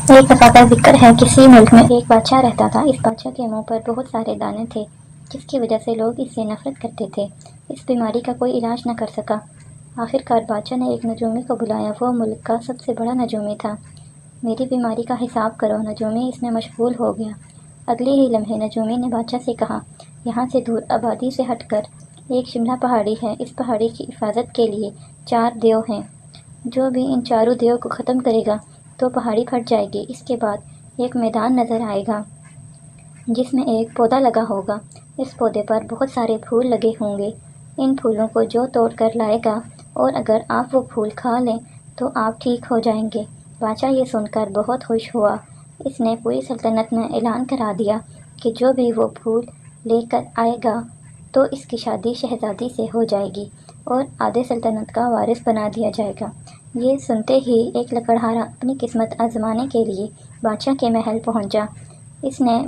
ایک دفعہ کا ذکر ہے، کسی ملک میں ایک بادشاہ رہتا تھا۔ اس بادشاہ کے منہ پر بہت سارے دانے تھے، جس کی وجہ سے لوگ اس سے نفرت کرتے تھے۔ اس بیماری کا کوئی علاج نہ کر سکا۔ آخرکار بادشاہ نے ایک نجومی کو بلایا۔ وہ ملک کا سب سے بڑا نجومی تھا۔ میری بیماری کا حساب کرو۔ نجومی اس میں مشغول ہو گیا۔ اگلے ہی لمحے نجومی نے بادشاہ سے کہا، یہاں سے دور آبادی سے ہٹ کر ایک شملہ پہاڑی ہے۔ اس پہاڑی کی حفاظت کے لیے 4 دیو ہیں۔ جو بھی ان چاروں دیو کو ختم کرے گا تو پہاڑی پھٹ جائے گی۔ اس کے بعد ایک میدان نظر آئے گا جس میں ایک پودا لگا ہوگا۔ اس پودے پر بہت سارے پھول لگے ہوں گے۔ ان پھولوں کو جو توڑ کر لائے گا اور اگر آپ وہ پھول کھا لیں تو آپ ٹھیک ہو جائیں گے۔ بادشاہ یہ سن کر بہت خوش ہوا۔ اس نے پوری سلطنت میں اعلان کرا دیا کہ جو بھی وہ پھول لے کر آئے گا تو اس کی شادی شہزادی سے ہو جائے گی اور آدھے سلطنت کا وارث بنا دیا جائے گا۔ یہ سنتے ہی ایک لکڑہارا اپنی قسمت آزمانے کے لیے بادشاہ کے محل پہنچا۔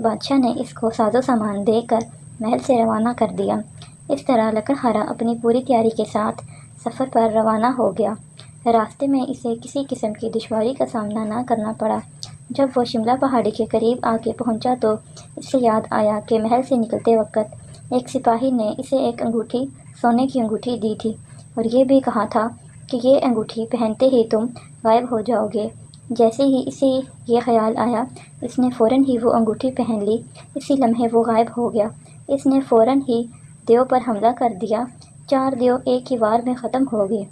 بادشاہ نے اس کو ساز و سامان دے کر محل سے روانہ کر دیا۔ اس طرح لکڑہارا اپنی پوری تیاری کے ساتھ سفر پر روانہ ہو گیا۔ راستے میں اسے کسی قسم کی دشواری کا سامنا نہ کرنا پڑا۔ جب وہ شملہ پہاڑی کے قریب آ کے پہنچا تو اسے یاد آیا کہ محل سے نکلتے وقت ایک سپاہی نے اسے ایک انگوٹھی، سونے کی انگوٹھی دی تھی اور یہ بھی کہا تھا کہ یہ انگوٹھی پہنتے ہی تم غائب ہو جاؤ گے۔ جیسے ہی اسے یہ خیال آیا، اس نے فوراً ہی وہ انگوٹھی پہن لی۔ اسی لمحے وہ غائب ہو گیا۔ اس نے فوراً ہی دیو پر حملہ کر دیا۔ 4 دیو ایک ہی وار میں ختم ہو گئے۔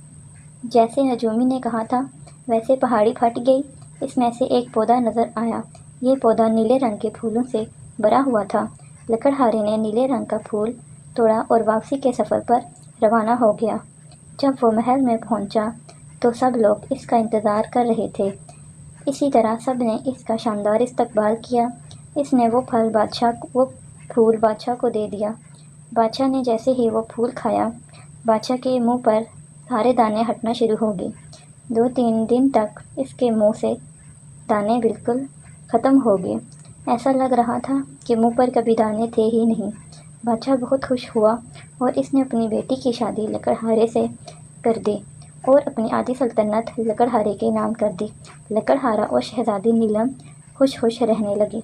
جیسے نجومی نے کہا تھا ویسے پہاڑی پھٹ گئی۔ اس میں سے ایک پودا نظر آیا۔ یہ پودا نیلے رنگ کے پھولوں سے بھرا ہوا تھا۔ لکڑہارے نے نیلے رنگ کا پھول توڑا اور واپسی کے سفر پر روانہ ہو گیا۔ جب وہ محل میں پہنچا تو سب لوگ اس کا انتظار کر رہے تھے۔ اسی طرح سب نے اس کا شاندار استقبال کیا۔ اس نے وہ پھول بادشاہ کو دے دیا۔ بادشاہ نے جیسے ہی وہ پھول کھایا، بادشاہ کے منہ پر سارے دانے ہٹنا شروع ہو گئے۔ 2-3 دن تک اس کے منہ سے دانے بالکل ختم ہو گئے۔ ایسا لگ رہا تھا کہ منہ پر کبھی دانے تھے ہی نہیں۔ بادشاہ بہت خوش ہوا اور اس نے اپنی بیٹی کی شادی لکڑہارے سے کر دی اور اپنی آدھی سلطنت لکڑہارے کے نام کر دی۔ لکڑہارا اور شہزادی نیلم خوش رہنے لگے۔